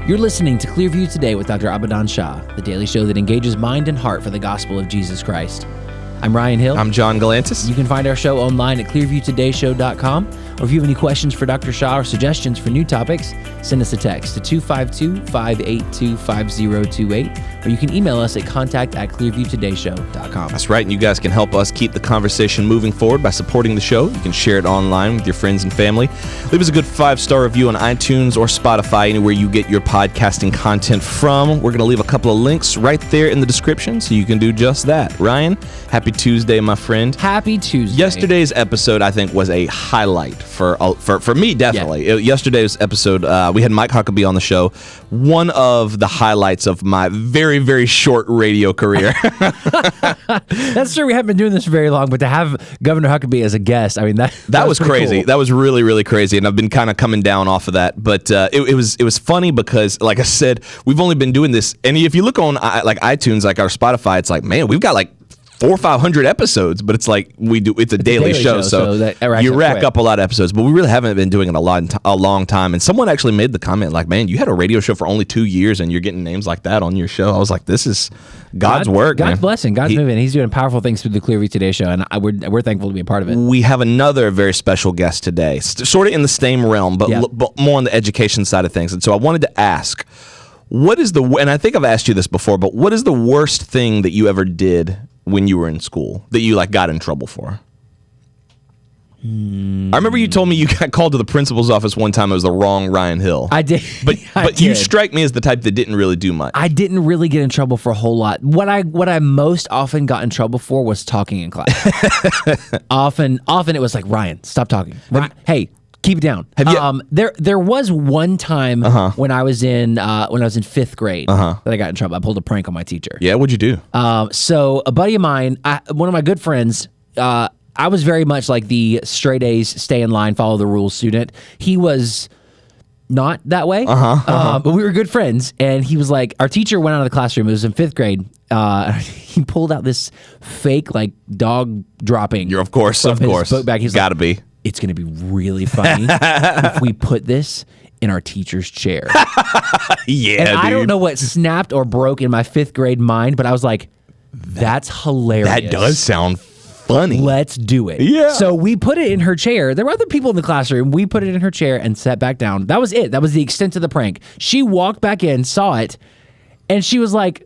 You're listening to Clearview Today with Dr. Abadan Shah, the daily show that engages mind and heart for the gospel of Jesus Christ. I'm Ryan Hill. I'm John Galantis. You can find our show online at clearviewtodayshow.com, or if you have any questions for Dr. Shah or suggestions for new topics, send us a text to 252-582-5028, or you can email us at contact@clearviewtodayshow.com. That's right, and you guys can help us keep the conversation moving forward by supporting the show. You can share it online with your friends and family. Leave us a good 5-star review on iTunes or Spotify, anywhere you get your podcasting content from. We're going to leave a couple of links right there in the description, so you can do just that. Ryan, happy Tuesday, my friend. Happy Tuesday. Yesterday's episode, I think, was a highlight for me, definitely. Yeah. Yesterday's episode, we had Mike Huckabee on the show. One of the highlights of my very, very short radio career. That's true. We haven't been doing this for very long, but to have Governor Huckabee as a guest, I mean, that was crazy. Cool. That was really, really crazy, and I've been kind of coming down off of that. But it was funny because, like I said, we've only been doing this, and if you look on like iTunes, like our Spotify, it's like, man, we've got like 400 or 500 episodes, but it's like it's a daily show, so you rack up a lot of episodes. But we really haven't been doing it a long time. And someone actually made the comment like, "Man, you had a radio show for only 2 years, and you're getting names like that on your show." I was like, "This is God's work, God's man. blessing, God's moving. He's doing powerful things through the Clearview Today show, and we're thankful to be a part of it." We have another very special guest today, sort of in the same realm, but more on the education side of things. And so I wanted to ask, and I think I've asked you this before, but what is the worst thing that you ever did when you were in school that you got in trouble for? I remember you told me you got called to the principal's office one time. It was the wrong Ryan Hill. I did. But you strike me as the type that didn't really do much. I didn't really get in trouble for a whole lot. What I most often got in trouble for was talking in class. Often it was like, Ryan, stop talking. Hey, keep it down. There was one time when I was in 5th grade that I got in trouble. I pulled a prank on my teacher. Yeah, what'd you do? So a buddy of mine, one of my good friends, I was very much like the straight A's, stay in line, follow the rules student. He was not that way, but we were good friends. And he was like, our teacher went out of the classroom. It was in 5th grade. He pulled out this fake dog dropping. You're of course. Book bag. He's gotta be. It's going to be really funny if we put this in our teacher's chair. Yeah, and dude. I don't know what snapped or broke in my 5th grade mind, but I was like, that's hilarious. That does sound funny. Let's do it. Yeah. So we put it in her chair. There were other people in the classroom. We put it in her chair and sat back down. That was it. That was the extent of the prank. She walked back in, saw it, and she was like,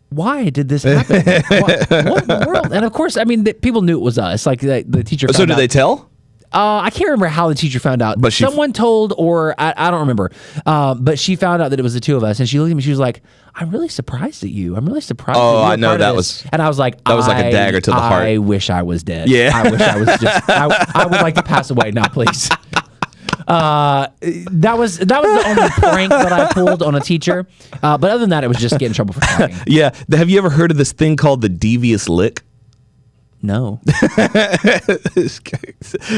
why did this happen? What in the world? And of course, I mean, people knew it was us. Like the teacher found out. So did they tell? I can't remember how the teacher found out. But someone told, or I don't remember. But she found out that it was the two of us, and she looked at me. She was like, "I'm really surprised at you. I'm really surprised." Oh, that you were I know part of that this." was. And I was like, "That was like a dagger to the heart." I wish I was dead. Yeah. I wish I was just. I would like to pass away now, please. That was the only prank that I pulled on a teacher. But other than that, it was just getting in trouble for talking. Yeah. Have you ever heard of this thing called the devious lick? No.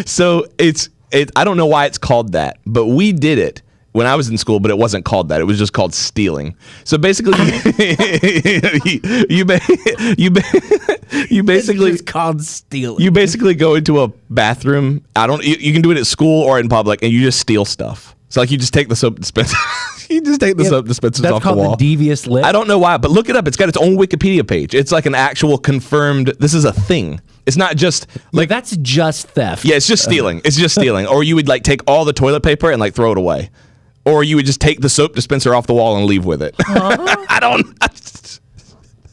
So I don't know why it's called that, but we did it when I was in school, but it wasn't called that. It was just called stealing. So basically, you basically It's called stealing. You basically go into a bathroom. You can do it at school or in public, and you just steal stuff. So you just take the soap dispenser. You just take the soap dispensers off the wall. That's called the devious lick. I don't know why, but look it up. It's got its own Wikipedia page. It's like an actual confirmed. This is a thing. It's not just like that's just theft. Yeah, it's just stealing. It's just stealing. Or you would take all the toilet paper and throw it away. Or you would just take the soap dispenser off the wall and leave with it. I don't.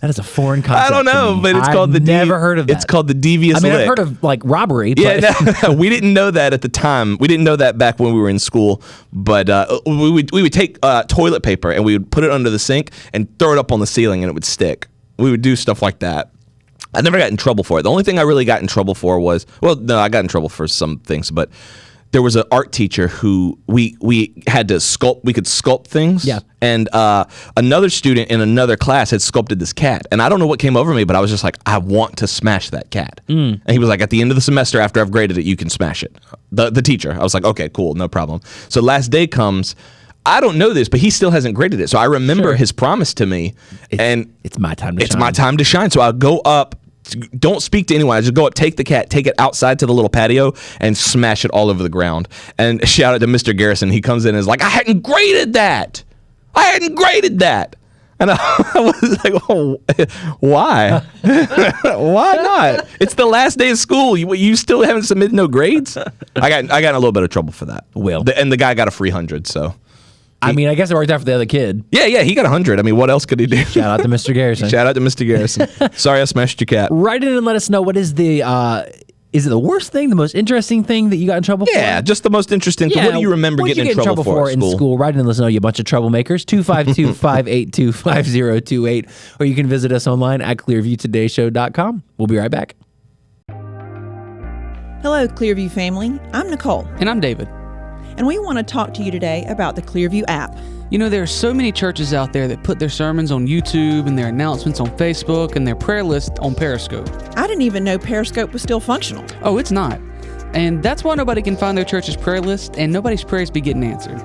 That is a foreign concept. I don't know, but it's called never heard of that. It's called the devious lick. I've heard of robbery. But Yeah, no, we didn't know that at the time. We didn't know that back when we were in school. But we would take toilet paper and we would put it under the sink and throw it up on the ceiling and it would stick. We would do stuff like that. I never got in trouble for it. The only thing I really got in trouble for was, I got in trouble for some things, but there was an art teacher who we had to sculpt. We could sculpt things. Yeah. And another student in another class had sculpted this cat. And I don't know what came over me, but I was just like, I want to smash that cat. And he was like, at the end of the semester, after I've graded it, you can smash it. The teacher. I was like, okay, cool, no problem. So last day comes. I don't know this, but he still hasn't graded it. So I remember his promise to me. It's my time to shine. It's my time to shine. So I'll go up don't speak to anyone. I just go up, take the cat, take it outside to the little patio, and smash it all over the ground. And shout out to Mr. Garrison. He comes in and is like, I hadn't graded that. And I was like, oh, why? Why not? It's the last day of school. You still haven't submitted no grades? I got in a little bit of trouble for that. And the guy got a free 100, so. I mean, I guess it worked out for the other kid. Yeah, he got 100. I mean, what else could he do? Shout out to Mr. Garrison. Shout out to Mr. Garrison. Sorry I smashed your cat. Write in and let us know what is is it the worst thing, the most interesting thing that you got in trouble for? Yeah, just the most interesting thing. What do you remember getting in trouble for in school? Write in and let us know, you bunch of troublemakers. 252-582-5028. Or you can visit us online at clearviewtodayshow.com. We'll be right back. Hello, Clearview family. I'm Nicole. And I'm David. And we want to talk to you today about the Clearview app. You know, there are so many churches out there that put their sermons on YouTube and their announcements on Facebook and their prayer list on Periscope. I didn't even know Periscope was still functional. Oh, it's not. And that's why nobody can find their church's prayer list and nobody's prayers be getting answered.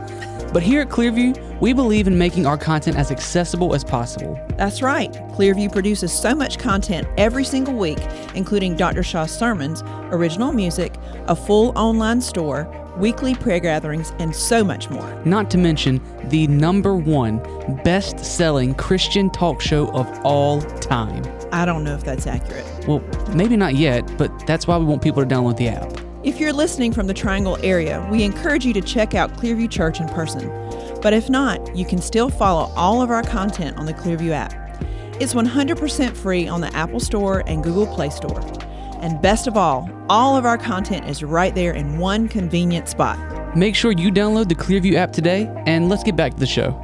But here at Clearview, we believe in making our content as accessible as possible. That's right. Clearview produces so much content every single week, including Dr. Shah's sermons, original music, a full online store, weekly prayer gatherings, and so much more. Not to mention the #1 best-selling Christian talk show of all time. I don't know if that's accurate. Well, maybe not yet, but that's why we want people to download the app. If you're listening from the Triangle area, we encourage you to check out Clearview Church in person. But if not, you can still follow all of our content on the Clearview app. It's 100% free on the Apple Store and Google Play Store. And best of all of our content is right there in one convenient spot. Make sure you download the Clearview app today, and let's get back to the show.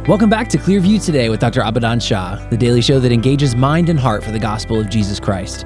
Welcome back to Clearview Today with Dr. Abadan Shah, the daily show that engages mind and heart for the gospel of Jesus Christ.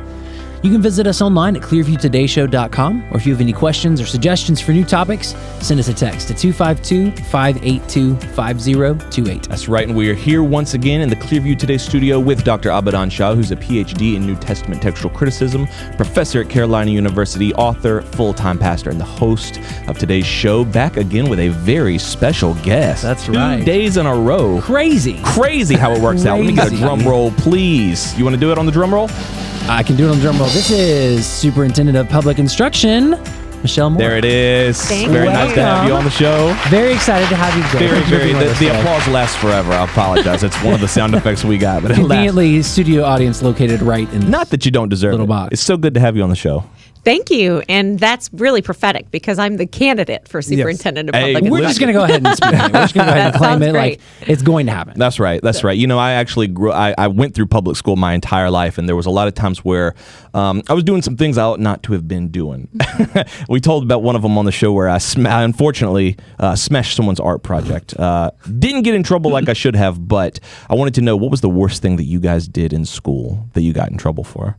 You can visit us online at clearviewtodayshow.com, or if you have any questions or suggestions for new topics, send us a text to 252-582-5028. That's right, and we are here once again in the Clearview Today studio with Dr. Abadan Shah, who's a PhD in New Testament textual criticism, professor at Carolina University, author, full-time pastor, and the host of today's show, back again with a very special guest. That's right. 2 days in a row. Crazy how it works out. Let me get a drum roll, please. You want to do it on the drum roll? I can do it on the drum roll. This is Superintendent of Public Instruction, Michele Morrow. There it is. Very nice to have you on the show. Very excited to have you. Very. The applause lasts forever. I apologize. It's one of the sound effects we got, but conveniently studio audience located right in. Not that you don't deserve little it. Box. It's so good to have you on the show. Thank you. And that's really prophetic because I'm the candidate for superintendent of public We're just going to go ahead and speak. We're just going to go ahead and claim it like it's going to happen. That's right. You know, I actually I went through public school my entire life, and there was a lot of times where I was doing some things I ought not to have been doing. We told about one of them on the show where I unfortunately smashed someone's art project. Didn't get in trouble like I should have, but I wanted to know, what was the worst thing that you guys did in school that you got in trouble for?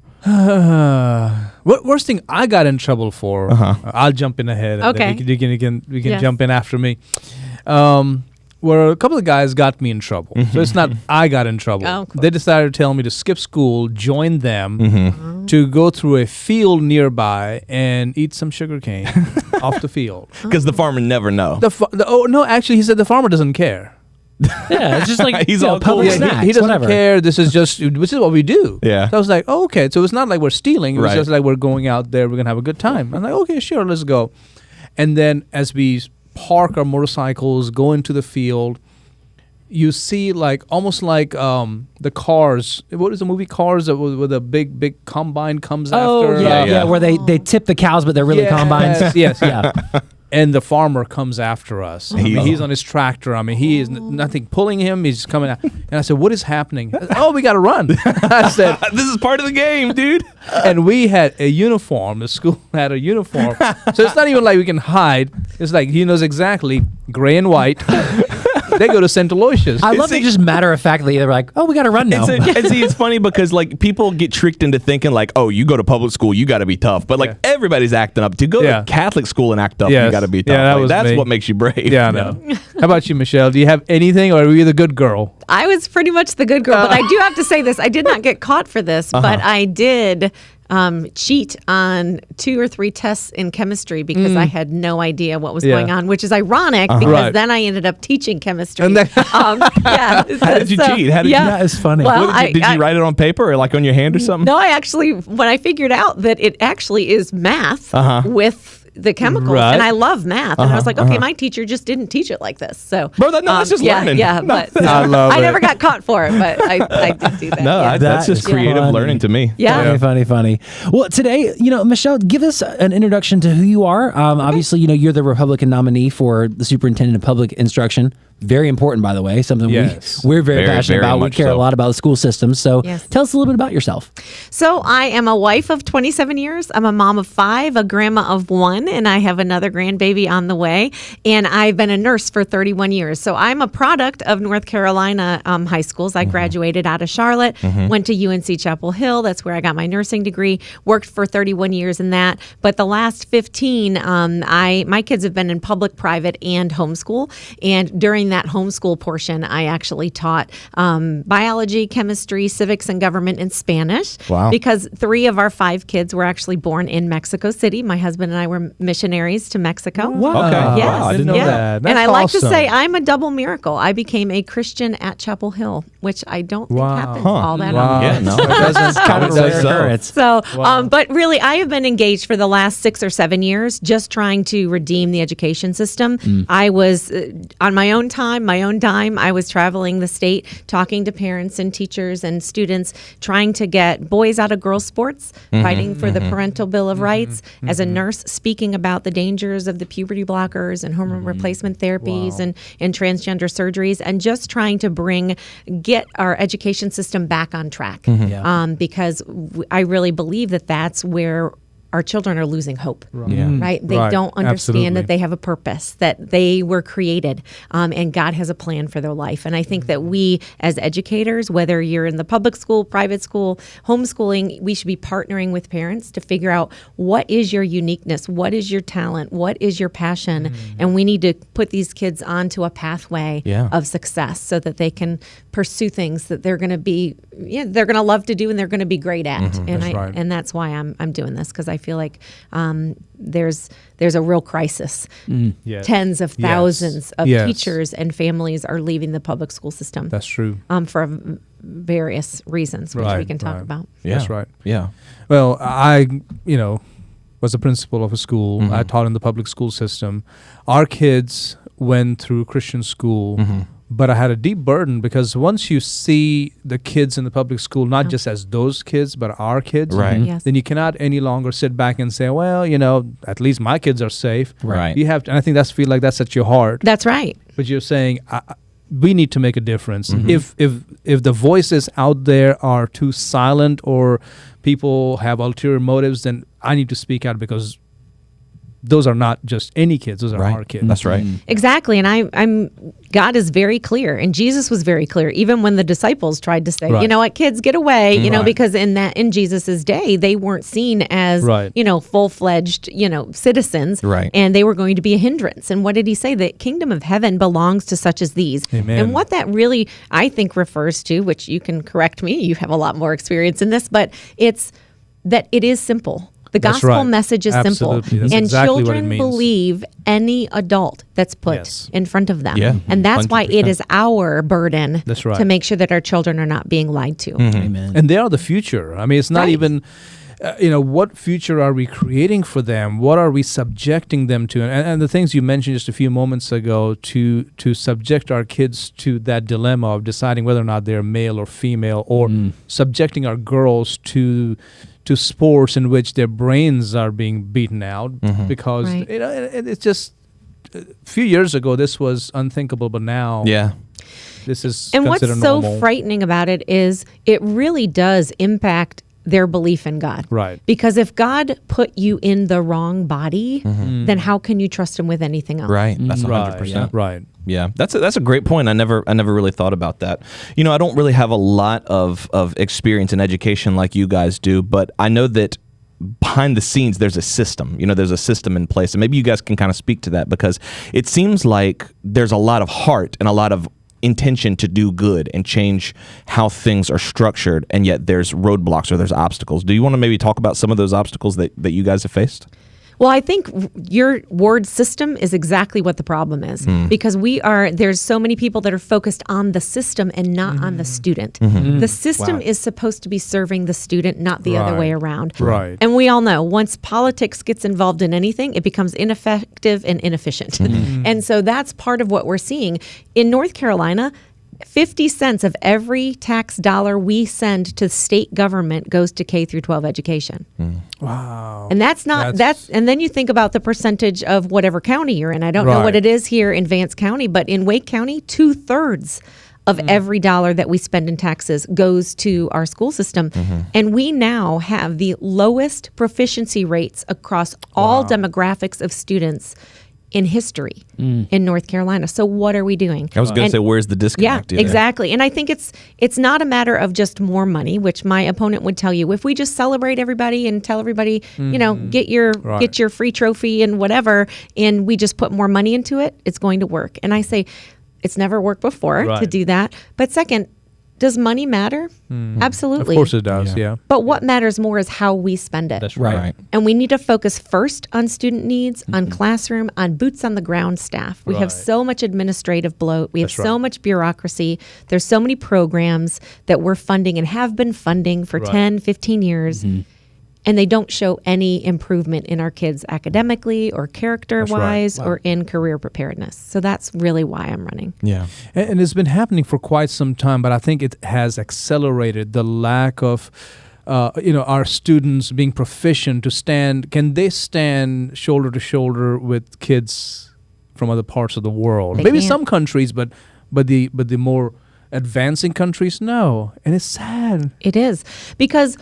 What worst thing I got in trouble for? I'll jump in ahead. And Okay. then you can Yes. jump in after me. Where a couple of guys got me in trouble. So it's not I got in trouble. Oh, cool. They decided to tell me to skip school, join them, to go through a field nearby and eat some sugar cane off the field. Because the farmer never know. Actually, he said the farmer doesn't care. Yeah, it's just like He's all public cool. snacks, he doesn't whatever. care. This is what we do. Yeah. So I was like, oh, okay. So it's not like we're stealing. It was Right. just like we're going out there. We're going to have a good time. I'm like, okay, sure, let's go. And then as we park our motorcycles, go into the field, you see almost like the Cars. What is the movie Cars where the big combine comes Oh, after? yeah, where they tip the cows, but they're really combines. Yes. Yeah. And the farmer comes after us. I mean, he's on his tractor. I mean, he is nothing pulling him. He's coming out. And I said, what is happening? Oh, we got to run. I said, This is part of the game, dude. and we had a uniform. The school had a uniform. So it's not even like we can hide. It's like he knows exactly, gray and white. They go to St. Aloysius. I love it just matter of factly. They're like, oh, we got to run now. And see, it's funny because like people get tricked into thinking like, oh, you go to public school, you got to be tough. But like everybody's acting up. To go to Catholic school and act tough, you got to be tough. Yeah, that's what makes you brave. Yeah, I know. How about you, Michele? Do you have anything, or are you the good girl? I was pretty much the good girl, but I do have to say this. I did not get caught for this, but I did cheat on 2 or 3 tests in chemistry because I had no idea what was going on, which is ironic because then I ended up teaching chemistry. And How did you cheat? How did you? That is funny. Well, Did you write it on paper or like on your hand or something? No, I actually, when I figured out that it actually is math with the chemicals, Right. and I love math, and I was like, okay, my teacher just didn't teach it like this. So, Bro, that's just learning. Yeah, but I love I it. never got caught for it, but I did do that. No, yeah. that's just creative learning to me. Yeah. Funny. Well, today, Michelle, give us an introduction to who you are. Obviously, you're the Republican nominee for the superintendent of public instruction. Very important, by the way, something Yes. we're very passionate very about. We much care a so. lot about the school system. So Yes. tell us a little bit about yourself. So I am a wife of 27 years. I'm a mom of 5, a grandma of 1, and I have another grandbaby on the way. And I've been a nurse for 31 years. So I'm a product of North Carolina high schools. I graduated out of Charlotte, went to UNC Chapel Hill. That's where I got my nursing degree. Worked for 31 years in that. But the last 15, my kids have been in public, private, and homeschool. And during that homeschool portion, I actually taught biology, chemistry, civics and government, and Spanish. Wow. Because 3 of our 5 kids were actually born in Mexico City. My husband and I were missionaries to Mexico. Wow. Okay. Yes. Wow, I didn't know Yeah. that. And That's I like to awesome. say I'm a double miracle. I became a Christian at Chapel Hill, which I don't think Wow. happens Huh. all that Wow. often. Yeah, no. That's kind of a How rare so? occurrence. So, but really, I have been engaged for the last 6 or 7 years, just trying to redeem the education system. I was on my own time, my own dime. I was traveling the state, talking to parents and teachers and students, trying to get boys out of girls' sports, fighting for the parental bill of rights. As a nurse, speaking about the dangers of the puberty blockers and hormone replacement therapies and transgender surgeries, and just trying to get our education system back on track. Because I really believe that that's where our children are losing hope, right? They Right. don't understand Absolutely. that they have a purpose, that they were created, and God has a plan for their life. And I think that we, as educators, whether you're in the public school, private school, homeschooling, we should be partnering with parents to figure out what is your uniqueness, what is your talent, what is your passion, and we need to put these kids onto a pathway of success so that they can pursue things that they're going to be, they're going to love to do and they're going to be great at. And that's why I'm doing this, because I feel like there's a real crisis. Yes. Tens of thousands of Yes. teachers and families are leaving the public school system. That's true. For various reasons, which we can talk about. Yeah. That's right. Yeah. Well, I was a principal of a school. I taught in the public school system. Our kids went through Christian school, but I had a deep burden because once you see the kids in the public school, not just as those kids, but our kids, Right. Yes. then you cannot any longer sit back and say, well, at least my kids are safe. Right. You have to, and I think that's at your heart. That's right. But you're saying we need to make a difference. If the voices out there are too silent or people have ulterior motives, then I need to speak out, because those are not just any kids; those are our kids. That's right. Exactly. And God is very clear, and Jesus was very clear, even when the disciples tried to say, Right. you know what, kids, get away, Right. because in Jesus's day, they weren't seen as, Right. full-fledged, citizens, Right. and they were going to be a hindrance. And what did he say? The kingdom of heaven belongs to such as these. Amen. And what that really, I think, refers to, which you can correct me, you have a lot more experience in this, but it's that it is simple. The That's gospel right. message is Absolutely. simple. That's And exactly what it children means. believe any adult that's put Yes. in front of them. Yeah. And that's why it 100%. is our burden That's right. to make sure that our children are not being lied to. Amen. And they are the future. I mean, it's not Right. even, what future are we creating for them? What are we subjecting them to? And the things you mentioned just a few moments ago, to subject our kids to that dilemma of deciding whether or not they're male or female, or subjecting our girls to sports in which their brains are being beaten out, because Right. it's just a few years ago this was unthinkable, but now Yeah. this is And what's considered so normal. frightening about it is it really does impact their belief in God. Right. Because if God put you in the wrong body, then how can you trust him with anything else? Right. That's Right, 100%. right. Yeah, that's a great point. I never really thought about that. I don't really have a lot of experience in education like you guys do, but I know that behind the scenes there's a system. There's a system in place, and maybe you guys can kind of speak to that, because it seems like there's a lot of heart and a lot of intention to do good and change how things are structured, and yet there's roadblocks or there's obstacles. Do you want to maybe talk about some of those obstacles that you guys have faced? Well, I think your ward system is exactly what the problem is, because there's so many people that are focused on the system and not on the student. The system is supposed to be serving the student, not the other way around. Right. And we all know once politics gets involved in anything, it becomes ineffective and inefficient. And so that's part of what we're seeing. In North Carolina, 50 cents of every tax dollar we send to state government goes to K through 12 education. Wow. And and then you think about the percentage of whatever county you're in. I don't know what it is here in Vance County, but in Wake County, 2/3 of every dollar that we spend in taxes goes to our school system. And we now have the lowest proficiency rates across all demographics of students in history in North Carolina. So what are we doing? I was going to say, where's the disconnect? Yeah, exactly. And I think it's not a matter of just more money, which my opponent would tell you. If we just celebrate everybody and tell everybody, get your free trophy and whatever, and we just put more money into it, it's going to work. And I say it's never worked before to do that. But second, does money matter? Absolutely. Of course it does, yeah. But what matters more is how we spend it. That's right. And we need to focus first on student needs, on classroom, on boots on the ground staff. We have so much administrative bloat. We have so much bureaucracy. There's so many programs that we're funding and have been funding for 10, 15 years. And they don't show any improvement in our kids academically or character-wise or in career preparedness. So that's really why I'm running. Yeah. And it's been happening for quite some time, but I think it has accelerated the lack of our students being proficient to stand. Can they stand shoulder to shoulder with kids from other parts of the world? They Maybe can't. some countries, but the more advancing countries, no. And it's sad. It is. Because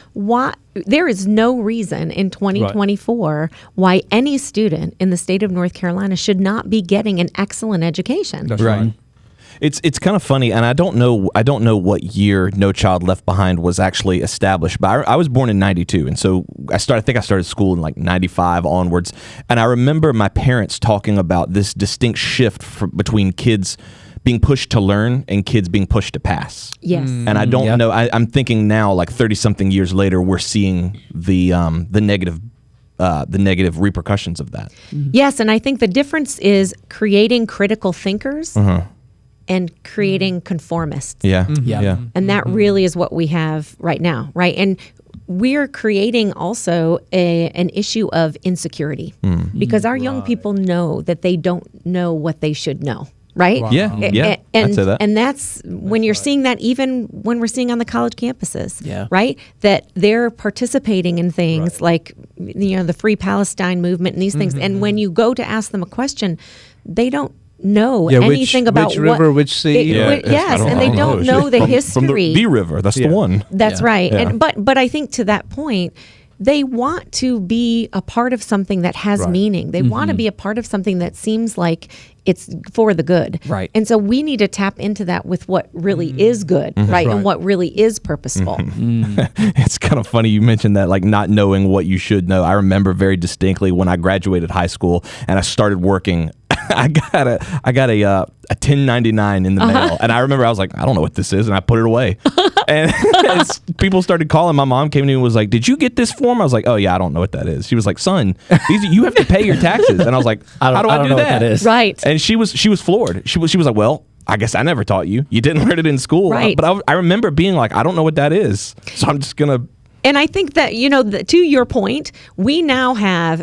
there is no reason in 2024 why any student in the state of North Carolina should not be getting an excellent education. That's right. It's kind of funny, and I don't know what year No Child Left Behind was actually established, but I was born in '92, and so I think I started school in like '95 onwards, and I remember my parents talking about this distinct shift between kids being pushed to learn and kids being pushed to pass. Yes. And I don't know. I'm thinking now, like 30-something years later, we're seeing the negative repercussions of that. Yes, and I think the difference is creating critical thinkers and creating conformists. Yeah. And that really is what we have right now, right? And we're creating also an issue of insecurity because our young people know that they don't know what they should know. Right? Wow. Yeah. And, I'd say that. And that's when you're seeing that even when we're seeing on the college campuses, Yeah. right? That they're participating in things like, the Free Palestine movement and these things. And when you go to ask them a question, they don't know anything about which river, which sea. Yes, and they don't know the history. From the river, that's the one. That's right. Yeah. And but I think to that point, they want to be a part of something that has meaning. They want to be a part of something that seems like it's for the good. Right. And so we need to tap into that with what really is good, right? And what really is purposeful. It's kind of funny you mentioned that, like not knowing what you should know. I remember very distinctly when I graduated high school and I started working. I got a 1099 in the mail, and I remember I was like, I don't know what this is, and I put it away. And people started calling. My mom came to me and was like, "Did you get this form?" I was like, "Oh yeah, I don't know what that is." She was like, "Son, you have to pay your taxes," and I was like, "How do I do know that?" what that is. Right. And she was floored. She was like, "Well, I guess I never taught you. You didn't learn it in school." Right. But I remember being like, "I don't know what that is," so I'm just gonna. And I think that, to your point, we now have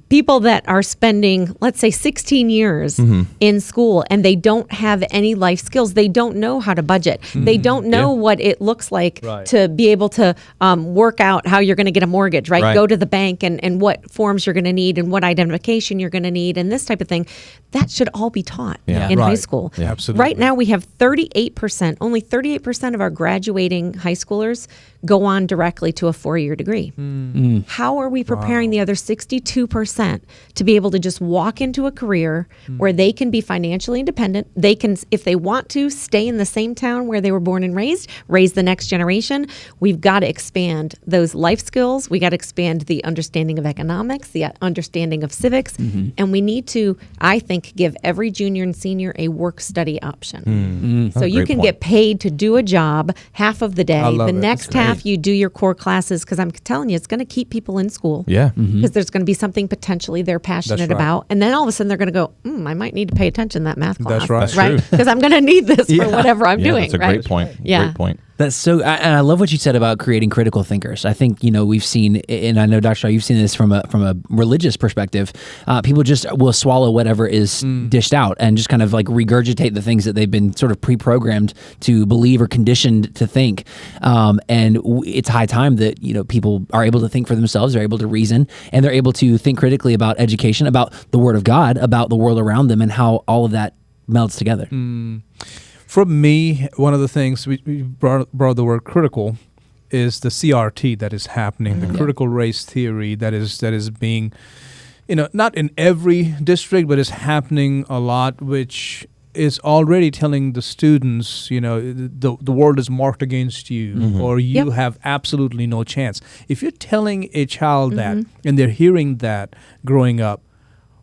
people that are spending, let's say, 16 years in school, and they don't have any life skills. They don't know how to budget. They don't know what it looks like to be able to work out how you're going to get a mortgage, right? Go to the bank and what forms you're going to need and what identification you're going to need and this type of thing. That should all be taught in high school. Yeah, absolutely. Right now, we have 38%, only 38% of our graduating high schoolers go on directly to a 4-year degree. How are we preparing the other 62% to be able to just walk into a career where they can be financially independent? They can, if they want to, stay in the same town where they were born and raised, raise the next generation. We've got to expand those life skills. We got to expand the understanding of economics, the understanding of civics, and we need to, I think, give every junior and senior a work-study option. So you can get paid to do a job half of the day. The next half you do your core classes, because I'm telling you, it's going to keep people in school. Yeah. Because there's going to be something potentially they're passionate about. And then all of a sudden they're going to go, I might need to pay attention to that math class. That's right. That's Because I'm going to need this for whatever I'm doing. That's a great point. Yeah. Great point. That's so, and I love what you said about creating critical thinkers. I think, we've seen, and I know, Dr. Shah, you've seen this from a religious perspective. People just will swallow whatever is dished out and just kind of like regurgitate the things that they've been sort of pre-programmed to believe or conditioned to think. And it's high time that, people are able to think for themselves, they're able to reason, and they're able to think critically about education, about the Word of God, about the world around them, and how all of that melds together. For me, one of the things we brought the word critical is the CRT that is happening, the critical race theory that is being, not in every district, but is happening a lot, which is already telling the students, the world is marked against you, or you have absolutely no chance. If you're telling a child that, and they're hearing that growing up,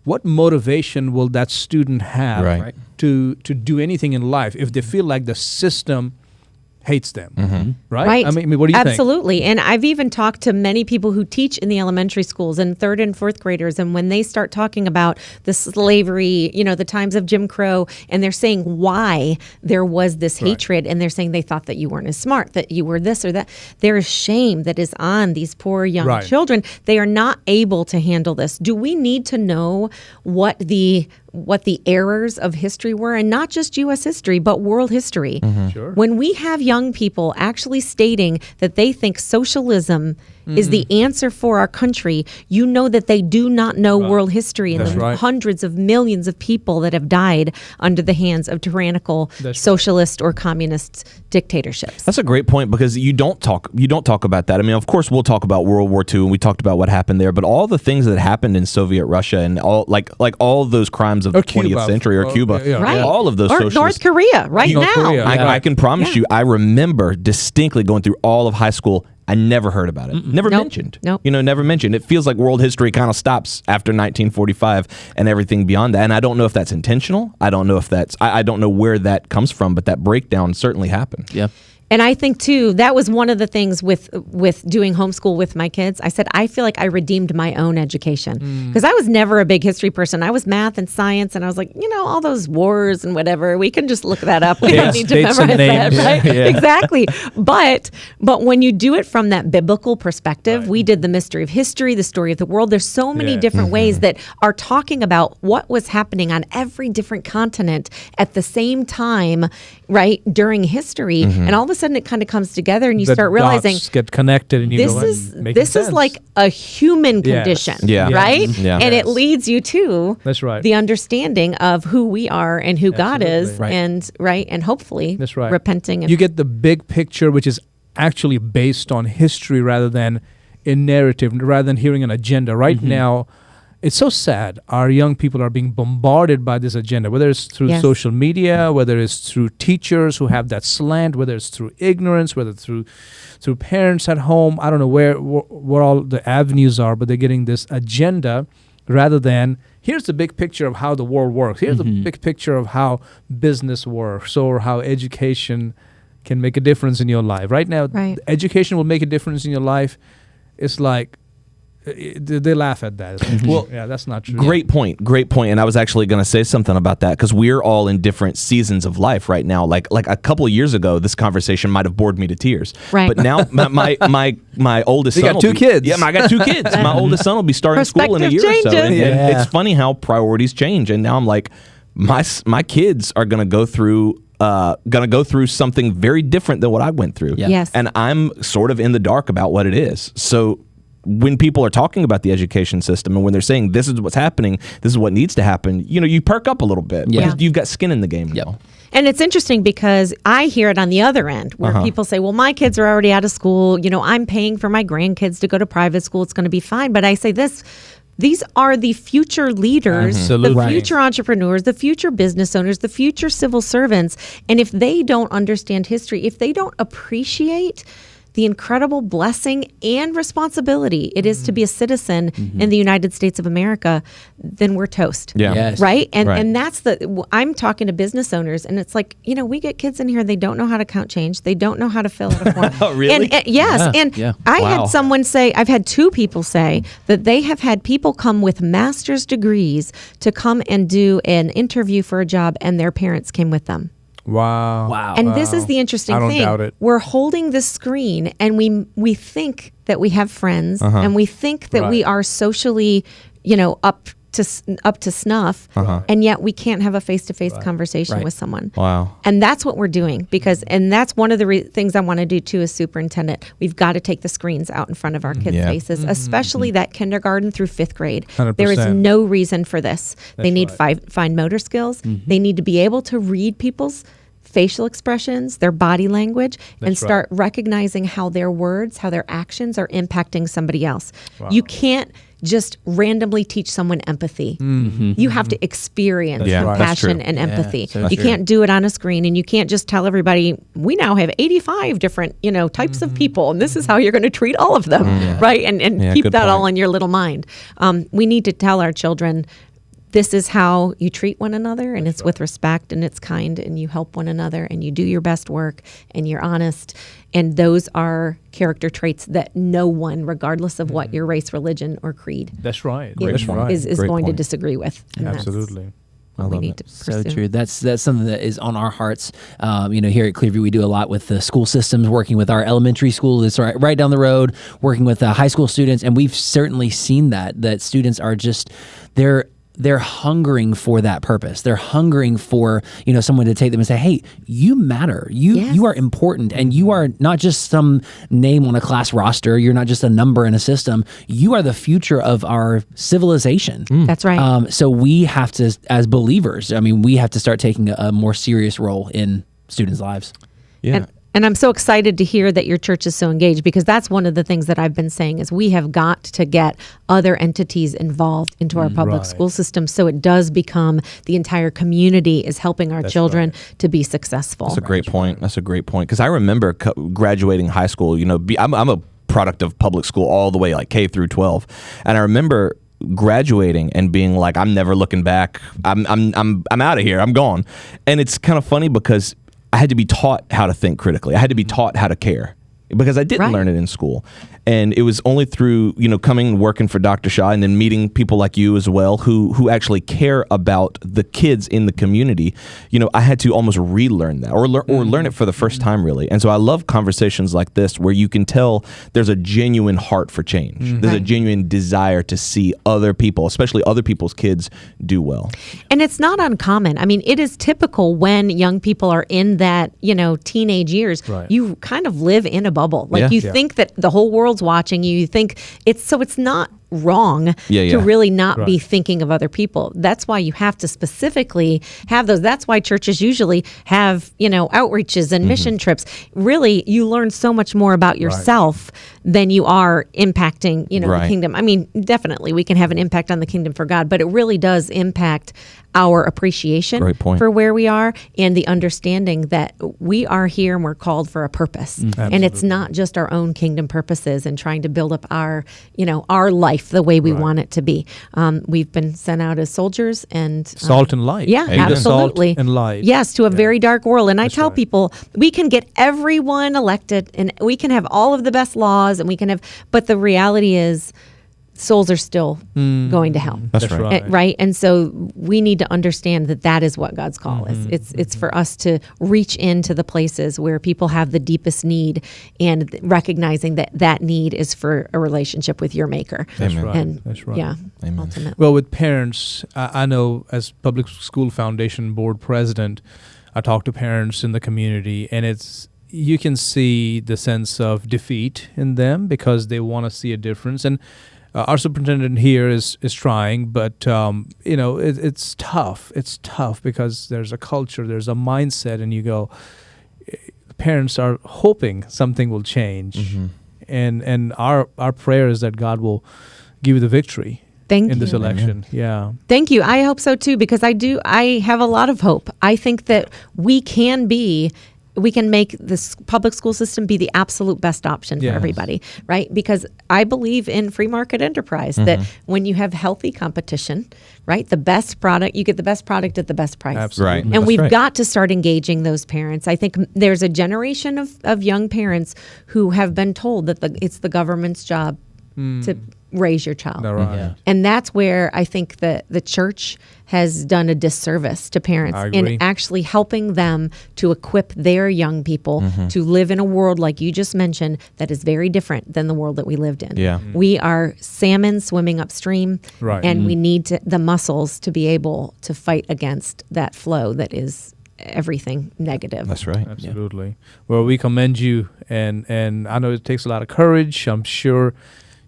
what motivation will that student have to do anything in life if they feel like the system hates them, right? I mean, what do you think? Absolutely. And I've even talked to many people who teach in the elementary schools and 3rd and 4th graders. And when they start talking about the slavery, the times of Jim Crow, and they're saying why there was this hatred, and they're saying they thought that you weren't as smart, that you were this or that, there is shame that is on these poor young children. They are not able to handle this. Do we need to know what the errors of history were, and not just U.S. history, but world history? Sure. When we have young people actually stating that they think socialism is the answer for our country, you know that they do not know world history and the hundreds of millions of people that have died under the hands of tyrannical socialist or communist dictatorships. That's a great point, because you don't talk about that. I mean, of course, we'll talk about World War II, and we talked about what happened there, but all the things that happened in Soviet Russia and all like all those crimes of the 20th century, or Cuba, all of those or socialist, North Korea now. I can promise you, I remember distinctly going through all of high school. I never heard about it. Never mentioned. Never mentioned. It feels like world history kind of stops after 1945 and everything beyond that. And I don't know if that's intentional. I don't know if that's, I don't know where that comes from, but that breakdown certainly happened. Yeah. And I think, too, that was one of the things with doing homeschool with my kids. I said, I feel like I redeemed my own education, because I was never a big history person. I was math and science, and I was like, all those wars and whatever, we can just look that up. We don't need to memorize that, right? Exactly. But when you do it from that biblical perspective, we did the mystery of history, the story of the world. There's so many different ways that are talking about what was happening on every different continent at the same time, right, during history. And all of a sudden it kind of comes together, and you start realizing dots get connected, and this is like a human condition, right? And it leads you to the understanding of who we are and who God is, and hopefully repenting. And you get the big picture, which is actually based on history rather than a narrative, rather than hearing an agenda. Right now, it's so sad. Our young people are being bombarded by this agenda, whether it's through social media, whether it's through teachers who have that slant, whether it's through ignorance, whether it's through parents at home. I don't know where all the avenues are, but they're getting this agenda rather than here's the big picture of how the world works. Here's the big picture of how business works, or how education can make a difference in your life. Right now, education will make a difference in your life. It's like, they laugh at that. Well, that's not true. Great point. And I was actually going to say something about that, because we're all in different seasons of life right now. Like a couple of years ago, this conversation might have bored me to tears. Right. But now my oldest son. You got two kids. Yeah, I got 2 kids. My oldest son will be starting school in a year or so. And it's funny how priorities change. And now I'm like, my kids are going to go through something very different than what I went through. Yes. And I'm sort of in the dark about what it is. So when people are talking about the education system and when they're saying this is what's happening, this is what needs to happen, you perk up a little bit because you've got skin in the game now. And it's interesting because I hear it on the other end where people say, well, my kids are already out of school. I'm paying for my grandkids to go to private school. It's going to be fine. But I say these are the future leaders, the future entrepreneurs, the future business owners, the future civil servants. And if they don't understand history, if they don't appreciate the incredible blessing and responsibility it is to be a citizen in the United States of America, then we're toast. Yeah. Yes. Right? And that's I'm talking to business owners, and it's like, we get kids in here, they don't know how to count change. They don't know how to fill out a form. Oh, really? And yes. And I had someone say, I've had 2 people say that they have had people come with master's degrees to come and do an interview for a job, and their parents came with them. Wow. And this is the interesting thing. I don't doubt it. We're holding this screen and we think that we have friends and we think that we are socially, up to snuff, and yet we can't have a face-to-face conversation with someone. Wow. And that's what we're doing and that's one of the things I want to do too as superintendent. We've got to take the screens out in front of our kids' faces, especially that kindergarten through 5th grade. 100%. There is no reason for this. They need fine motor skills. They need to be able to read people's facial expressions, their body language, and start recognizing how their words, how their actions are impacting somebody else. You can't just randomly teach someone empathy. You have to experience compassion and empathy. You can't do it on a screen, and you can't just tell everybody, we now have 85 different, types of people, and this is how you're going to treat all of them, right? And keep that all in your little mind. We need to tell our children, this is how you treat one another, and it's with respect, and it's kind, and you help one another, and you do your best work, and you're honest. And those are character traits that no one, regardless of what your race, religion, or creed, is Great point. going to disagree with. And Absolutely. That's what we need to pursue. So true. That's something that is on our hearts. Here at Clearview, we do a lot with the school systems, working with our elementary school that's right down the road, working with high school students, and we've certainly seen that students are just they're hungering for that purpose. They're hungering for, someone to take them and say, hey, you matter. You are important, and you are not just some name on a class roster. You're not just a number in a system. You are the future of our civilization. That's right. So we have to, as believers, we have to start taking a more serious role in students' lives. Yeah. And I'm so excited to hear that your church is so engaged, because that's one of the things that I've been saying is we have got to get other entities involved into our public school system, so it does become the entire community is helping our children to be successful. That's a great point. That's a great point. Because I remember graduating high school, I'm a product of public school all the way, like K through 12. And I remember graduating and being like, I'm never looking back. I'm out of here. I'm gone. And it's kind of funny because I had to be taught how to think critically. I had to be taught how to care, because I didn't learn it in school. And it was only through, coming and working for Dr. Shah and then meeting people like you as well who actually care about the kids in the community. I had to almost relearn that or learn it for the first time, really. And so I love conversations like this where you can tell there's a genuine heart for change. There's a genuine desire to see other people, especially other people's kids, do well. And it's not uncommon. It is typical when young people are in that, teenage years, you kind of live in a bubble. You think that the whole world's watching you. You think it's not wrong to really not be thinking of other people. That's why you have to specifically have those. That's why churches usually have, outreaches and mission trips. Really, you learn so much more about yourself than you are impacting, the kingdom. Definitely we can have an impact on the kingdom for God, but it really does impact our appreciation for where we are and the understanding that we are here and we're called for a purpose. And it's not just our own kingdom purposes and trying to build up our, our life the way we want it to be. We've been sent out as soldiers and salt and light. Yeah, absolutely. Salt and light. Yes, to a very dark world. And I tell people, we can get everyone elected and we can have all of the best laws and we can have, but the reality is souls are still going to hell. That's right. Right? And so we need to understand that is what God's call is. It's for us to reach into the places where people have the deepest need and recognizing that need is for a relationship with your maker. That's right. And that's right. Yeah. Amen. Ultimately. Well, with parents, I know as Public School Foundation Board President, I talk to parents in the community, and it's you can see the sense of defeat in them because they want to see a difference. And our superintendent here is trying, but it's tough. It's tough because there's a culture, there's a mindset, and you go, parents are hoping something will change, and our prayer is that God will give you the victory. Thank in this you. election. Yeah. Thank you. I hope so too, because I have a lot of hope. I think that we can make this public school system be the absolute best option for everybody, right? Because I believe in free market enterprise, that when you have healthy competition, right, the best product, you get the best product at the best price. Absolutely. Right. And That's we've right. got to start engaging those parents. I think there's a generation of young parents who have been told that it's the government's job to raise your child. Right. Yeah. And that's where I think that the church has done a disservice to parents I agree. in actually helping them to equip their young people to live in a world, like you just mentioned, that is very different than the world that we lived in. Yeah. We are salmon swimming upstream, Right. and we need the muscles to be able to fight against that flow that is everything negative. That's right. Absolutely. Well, we commend you, and I know it takes a lot of courage. I'm sure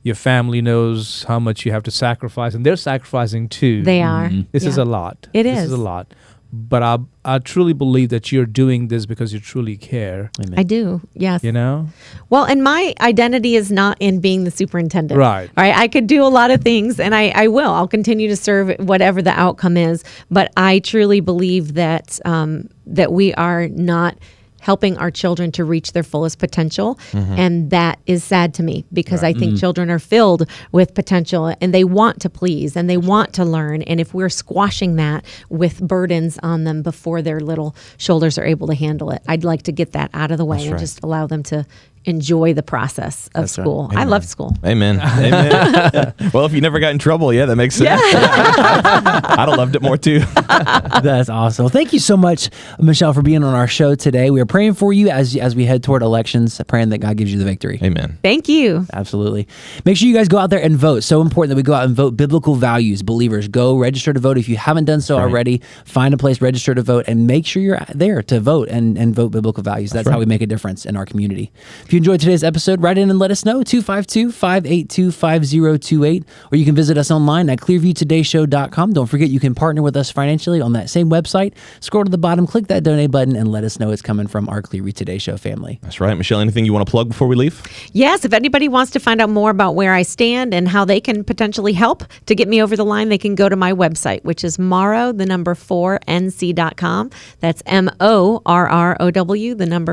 your family knows how much you have to sacrifice, and they're sacrificing too. They are. This is Yeah. a lot. It This is. is a lot. But I truly believe that you're doing this because you truly care. I do. Yes. You know? Well, and my identity is not in being the superintendent. Right. All right. I could do a lot of things, and I will. I'll continue to serve whatever the outcome is. But I truly believe that that we are not helping our children to reach their fullest potential. And that is sad to me, because I think children are filled with potential, and they want to please and they want to learn. And if we're squashing that with burdens on them before their little shoulders are able to handle it, I'd like to get that out of the way and just allow them to enjoy the process of school. I love school. Amen. Amen. Well, if you never got in trouble, that makes sense. I'd have loved it more too. That's awesome. Well, thank you so much, Michele, for being on our show today. We are praying for you as we head toward elections, praying that God gives you the victory. Amen. Thank you. Absolutely. Make sure you guys go out there and vote. So important that we go out and vote biblical values. Believers, go register to vote. If you haven't done so already, find a place, register to vote, and make sure you're there to vote and vote biblical values. That's how we make a difference in our community. If you enjoyed today's episode, write in and let us know, 252-582-5028, or you can visit us online at clearviewtodayshow.com. Don't forget, you can partner with us financially on that same website. Scroll to the bottom, click that donate button, and let us know it's coming from our Clearview Today Show family. That's right. Michele, anything you want to plug before we leave? Yes, if anybody wants to find out more about where I stand and how they can potentially help to get me over the line, they can go to my website, which is Morrow, 4nc.com. That's MORROW,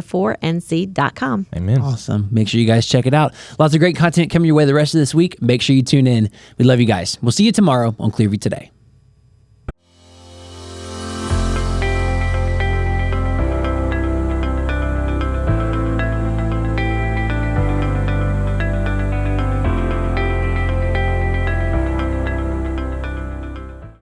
4nc.com. Amen. Awesome. Make sure you guys check it out. Lots of great content coming your way the rest of this week. Make sure you tune in. We love you guys. We'll see you tomorrow on Clearview Today.